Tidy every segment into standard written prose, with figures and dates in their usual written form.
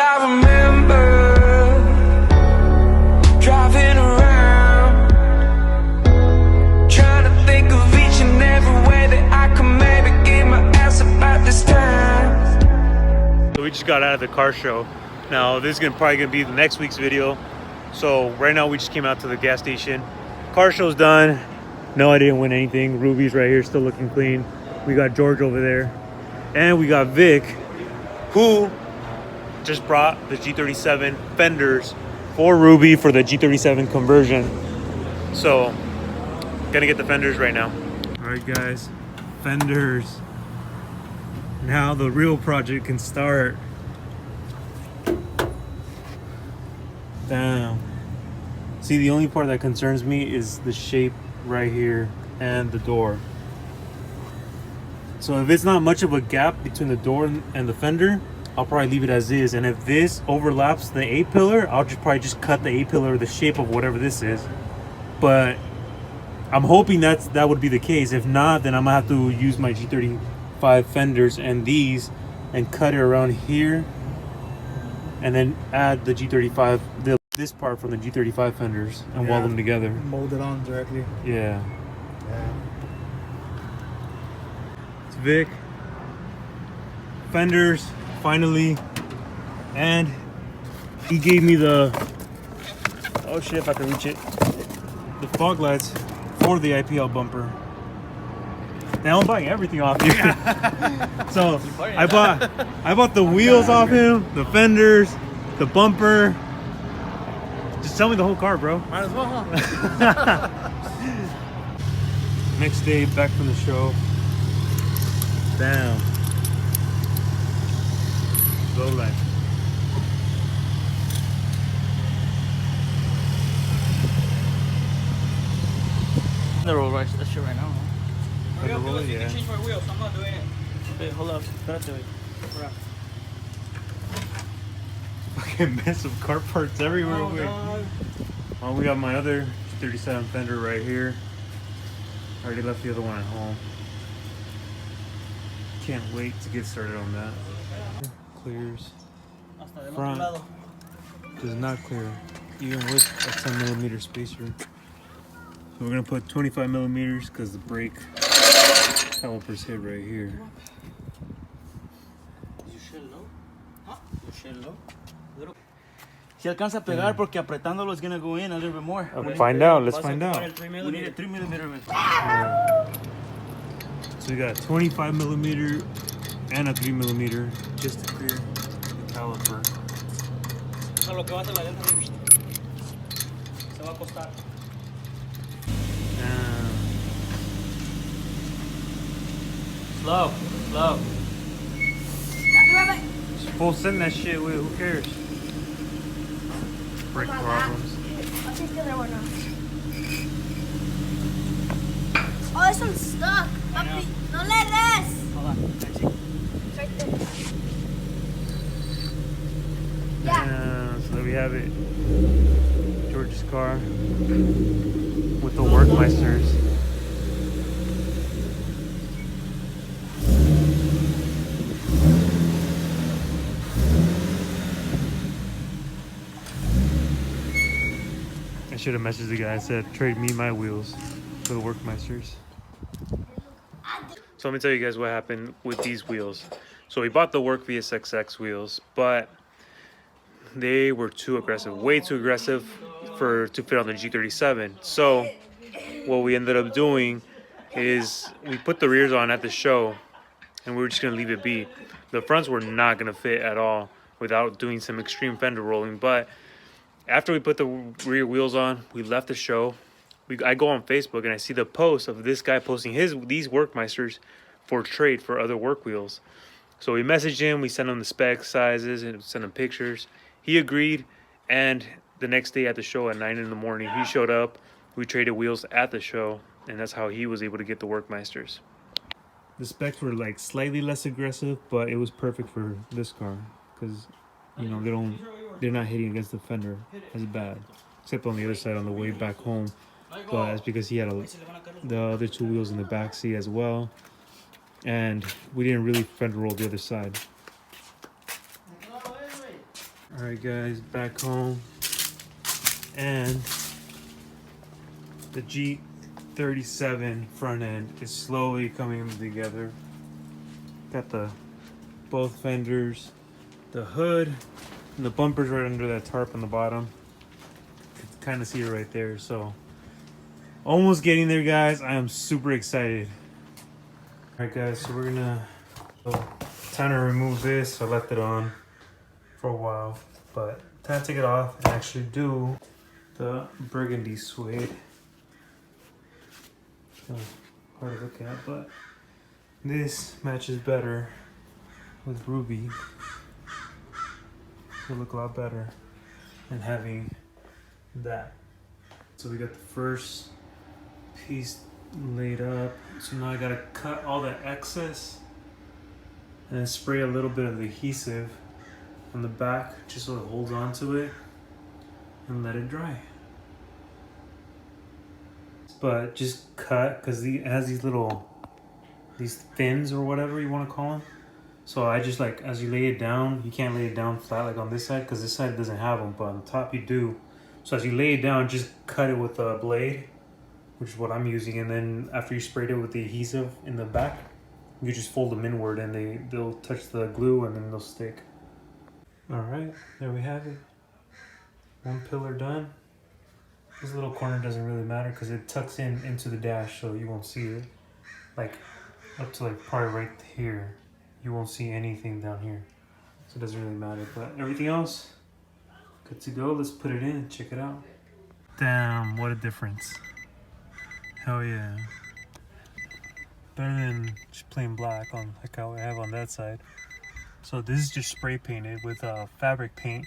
I remember driving around, trying to think of each and every way that I could maybe get my ass about this time. So we just got out of the car show. Now this is probably gonna be the next week's video. So right now we just came out to the gas station. Car show's done. No, I didn't win anything. Ruby's right here, still looking clean. We got George over there, and we got Vic, who just brought the G37 fenders for Ruby for the G37 conversion. So gonna get the fenders right now. All right guys, fenders. Now the real project can start. Damn. See, the only part that concerns me is the shape right here and the door. So if it's not much of a gap between the door and the fender, I'll probably leave it as is. And if this overlaps the A-pillar, I'll probably just cut the A-pillar the shape of whatever this is. But I'm hoping that would be the case. If not, then I'm gonna have to use my G35 fenders and these and cut it around here, and then add the G35, this part from the G35 fenders, and weld them together. Mold it on directly. Yeah. It's Vic. Fenders, finally. And he gave me the, oh shit, if I can reach it, the fog lights for the IPL bumper. Now I'm buying everything off you. So I bought the wheels off him, the fenders, the bumper. Just tell me the whole car, bro. Might as well, huh? Next day, back from the show. Damn. Slow life. The roll right, that shit right now. On the roll, yeah. Change my wheels. I'm not doing it. Wait, hold up. Espérate, wait. Fucking mess of car parts everywhere. Oh, we got my other 37 fender right here. I already left the other one at home. Can't wait to get started on that. Clears. Front does not clear, even with a 10mm spacer. So we're gonna put 25 millimeters because the brake calipers hit right here. Si alcanza a pegar porque apretándolo is gonna go in a little bit more. Find out. Let's find out. We need a 3mm. So we got a 25mm and a 3mm just to clear the caliper. Lo que va a hacer la llanta se va a acostar. Slow. Just full send that shit with, who cares? Brake problems. I'll take the other one off. Oh, this one's stuck. Papi, no le des. Hold on. It's right there. Yeah. So there we have it. George's car with the Workmeisters. I should have messaged the guy and said, trade me my wheels for the Workmeisters. So let me tell you guys what happened with these wheels. So we bought the Work VSXX wheels, but they were too aggressive, way too aggressive to fit on the G37. So what we ended up doing is we put the rears on at the show and we were just gonna leave it be. The fronts were not gonna fit at all without doing some extreme fender rolling. But after we put the rear wheels on, we left the show. I go on Facebook and I see the post of this guy posting these Workmeisters for trade for other work wheels. So we messaged him, we sent him the specs, sizes, and sent him pictures. He agreed, and the next day at the show at 9 in the morning, he showed up. We traded wheels at the show, and that's how he was able to get the Workmeisters. The specs were like slightly less aggressive, but it was perfect for this car because, you know, they're not hitting against the fender as bad, except on the other side on the way back home. But that's because he had the other two wheels in the back seat as well, and we didn't really fender roll the other side. Alright guys, back home, and the G37 front end is slowly coming together. Got the both fenders, the hood, and the bumper's right under that tarp on the bottom. You can kind of see it right there, so almost getting there guys. I am super excited. Alright guys, so we're gonna time to remove this. I left it on for a while, but time to take it off and actually do the burgundy suede. Hard to look at, but this matches better with ruby. It'll look a lot better than having that. So we got the first piece laid up. So now I gotta cut all the excess and then spray a little bit of adhesive on the back just so it holds on to it and let it dry. But just cut because it has these fins or whatever you want to call them. So I just like, as you lay it down, you can't lay it down flat like on this side because this side doesn't have them, but on the top you do. So as you lay it down, just cut it with a blade, which is what I'm using, and then after you sprayed it with the adhesive in the back, you just fold them inward and they'll touch the glue and then they'll stick. All right, there we have it. One pillar done. This little corner doesn't really matter because it tucks into the dash, so you won't see it. Like up to like probably right here, you won't see anything down here, so it doesn't really matter. But everything else, good to go. Let's put it in and check it out. Damn, what a difference! Hell yeah! Better than just plain black on like how I have on that side. So this is just spray painted with fabric paint.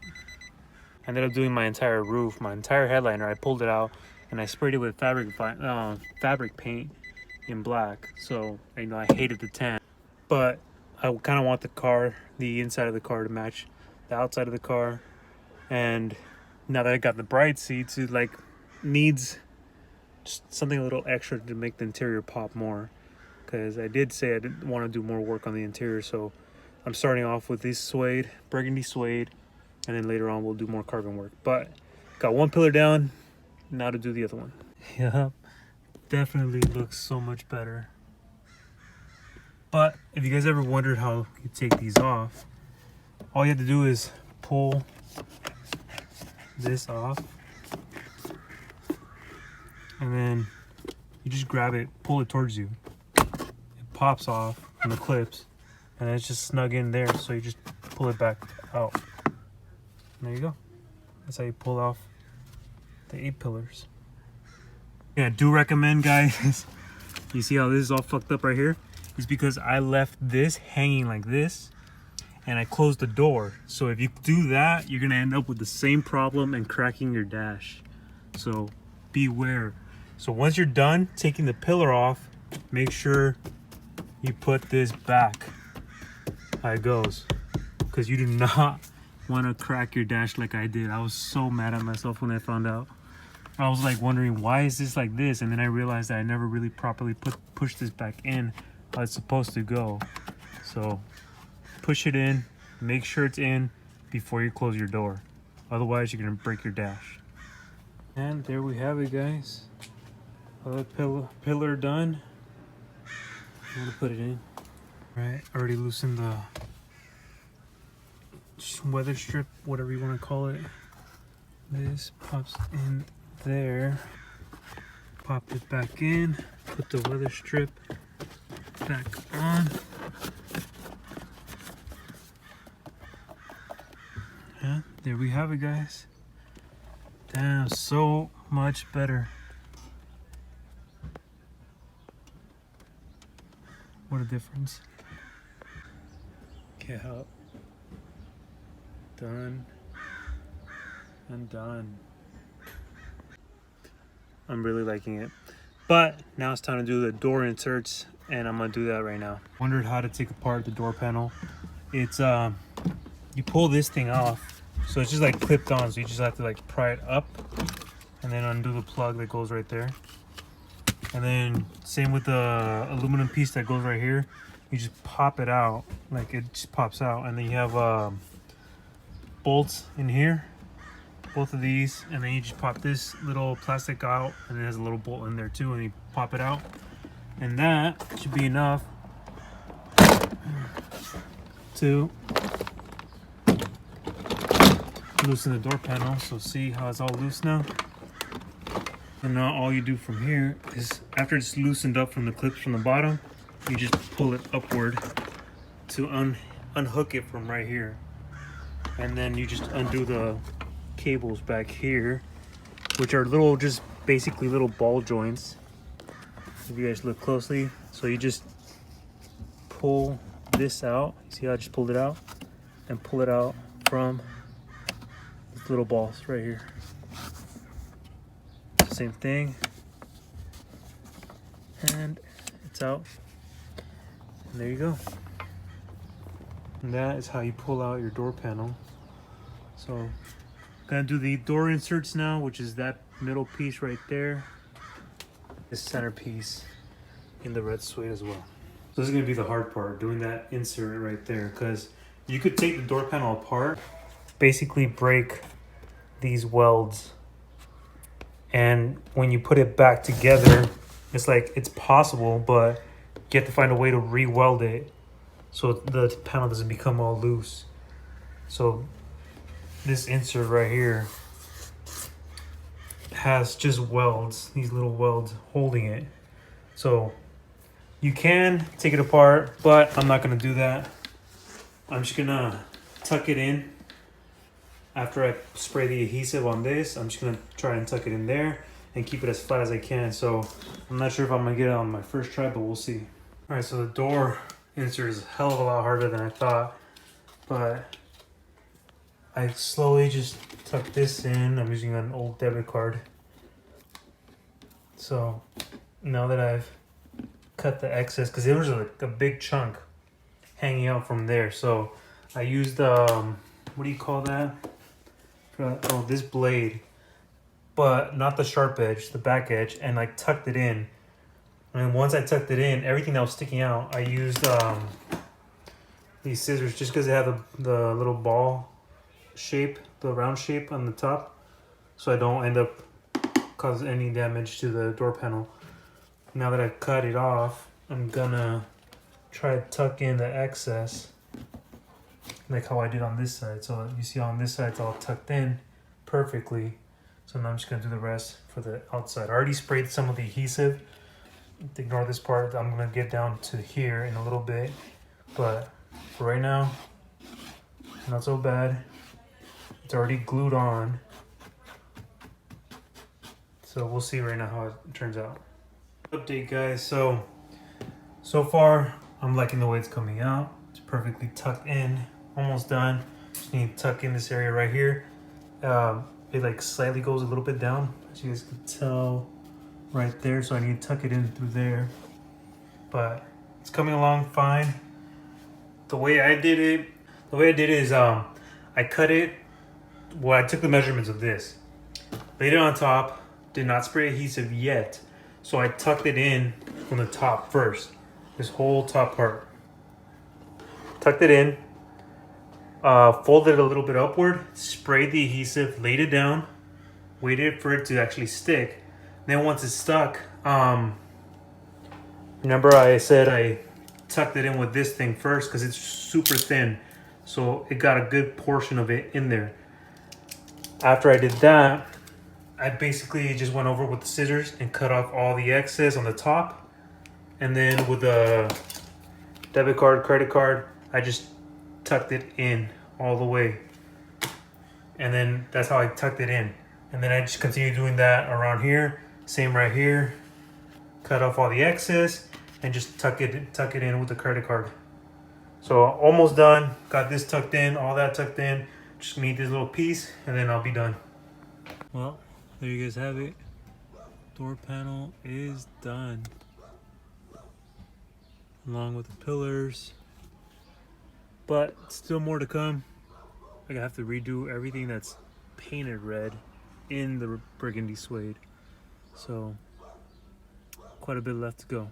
I ended up doing my entire roof, my entire headliner. I pulled it out and I sprayed it with fabric paint in black. So I hated the tan, but I kind of want the inside of the car to match the outside of the car. And now that I got the bride seats, it like needs just something a little extra to make the interior pop more. Because I did say I didn't want to do more work on the interior, so I'm starting off with this suede, burgundy suede, and then later on we'll do more carbon work. But got one pillar down, now to do the other one. Yep, definitely looks so much better. But if you guys ever wondered how you take these off, all you have to do is pull this off, and then you just grab it, pull it towards you. It pops off on the clips, and it's just snug in there, so you just pull it back out. And there you go. That's how you pull off the 8 pillars. Yeah, I do recommend, guys. You see how this is all fucked up right here? It's because I left this hanging like this, and I closed the door. So if you do that, you're gonna end up with the same problem and cracking your dash. So beware. So once you're done taking the pillar off, make sure you put this back how it goes, because you do not want to crack your dash like I did. I was so mad at myself when I found out. I was like wondering, why is this like this? And then I realized that I never really properly pushed this back in how it's supposed to go. So push it in, make sure it's in before you close your door. Otherwise you're gonna break your dash. And there we have it, guys. Other pillar done. I'm gonna put it in. Right, already loosened the weather strip, whatever you want to call it. This pops in there. Pop it back in. Put the weather strip back on. Yeah, there we have it, guys. Damn, so much better. What a difference. Get up. Done and done. I'm really liking it. But now it's time to do the door inserts, and I'm gonna do that right now. Wondered how to take apart the door panel. It's you pull this thing off, so it's just like clipped on, so you just have to like pry it up and then undo the plug that goes right there. And then same with the aluminum piece that goes right here. You just pop it out, like it just pops out, and then you have bolts in here, both of these, and then you just pop this little plastic out, and it has a little bolt in there too, and you pop it out, and that should be enough to loosen the door panel. So see how it's all loose now? And now all you do from here is, after it's loosened up from the clips from the bottom, you just pull it upward to unhook it from right here. And then you just undo the cables back here, which are little, just basically little ball joints. If you guys look closely, so you just pull this out. See how I just pulled it out? And pull it out from these little balls right here. Same thing. And it's out. And there you go. And that is how you pull out your door panel. So, gonna do the door inserts now, which is that middle piece right there. This center piece in the red suede as well. So this is gonna be the hard part, doing that insert right there, because you could take the door panel apart, basically break these welds, and when you put it back together, it's like, it's possible, but you have to find a way to re-weld it so the panel doesn't become all loose. So this insert right here has just welds, these little welds holding it. So you can take it apart, but I'm not gonna do that. I'm just gonna tuck it in. After I spray the adhesive on this, I'm just gonna try and tuck it in there and keep it as flat as I can. So I'm not sure if I'm gonna get it on my first try, but we'll see. All right, so the door insert is a hell of a lot harder than I thought, but I slowly just tuck this in. I'm using an old debit card. So now that I've cut the excess, because there was a big chunk hanging out from there, so I used what do you call that? Oh, this blade, but not the sharp edge, the back edge, and I tucked it in. And once I tucked it in, everything that was sticking out, I used these scissors, just because they have the little ball shape, the round shape on the top, so I don't end up causing any damage to the door panel. Now that I've cut it off, I'm gonna try to tuck in the excess, like how I did on this side. So you see on this side it's all tucked in perfectly. So now I'm just gonna do the rest for the outside. I already sprayed some of the adhesive. Ignore this part. I'm gonna get down to here in a little bit, but for right now, not so bad. It's already glued on. So we'll see right now how it turns out. Update, guys. So far I'm liking the way it's coming out. It's perfectly tucked in, almost done. Just need to tuck in this area right here. It like slightly goes a little bit down, as you guys can tell right there. So I need to tuck it in through there, but it's coming along fine. The way I did it is I cut it. Well, I took the measurements of this, laid it on top, did not spray adhesive yet. So I tucked it in from the top first, this whole top part. Tucked it in, folded it a little bit upward, sprayed the adhesive, laid it down, waited for it to actually stick. Then once it's stuck, remember I said I tucked it in with this thing first because it's super thin. So it got a good portion of it in there. After I did that, I basically just went over with the scissors and cut off all the excess on the top. And then with the debit card, credit card, I just tucked it in all the way. And then that's how I tucked it in. And then I just continue doing that around here. Same right here. Cut off all the excess and just tuck it in with the credit card. So almost done. Got this tucked in, all that tucked in. Just need this little piece and then I'll be done. Well, there you guys have it. Door panel is done, along with the pillars, but still more to come. I have to redo everything that's painted red in the burgundy suede, so quite a bit left to go.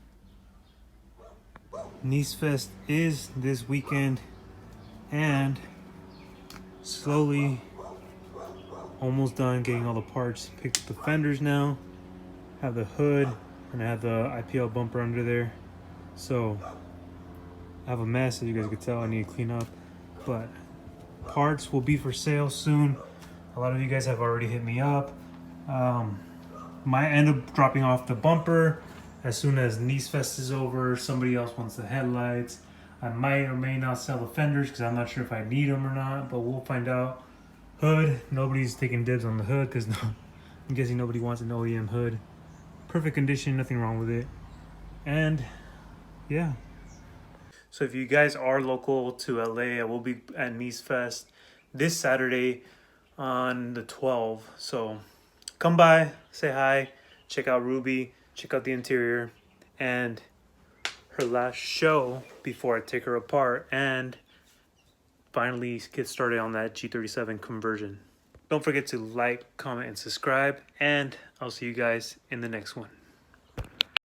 Nissfest is this weekend, and slowly almost done getting all the parts. Picked up the fenders now, have the hood, and I have the IPL bumper under there. So I have a mess, as you guys can tell. I need to clean up, but parts will be for sale soon. A lot of you guys have already hit me up. Might end up dropping off the bumper as soon as Nissfest is over. Somebody else wants the headlights. I might or may not sell the fenders because I'm not sure if I need them or not, but we'll find out. Hood, nobody's taking dibs on the hood because I'm guessing nobody wants an OEM hood. Perfect condition, nothing wrong with it. And yeah. So if you guys are local to LA, I will be at Nissfest this Saturday on the 12th. So come by, say hi, check out Ruby, check out the interior, and her last show before I take her apart and finally get started on that G37 conversion. Don't forget to like, comment, and subscribe, and I'll see you guys in the next one.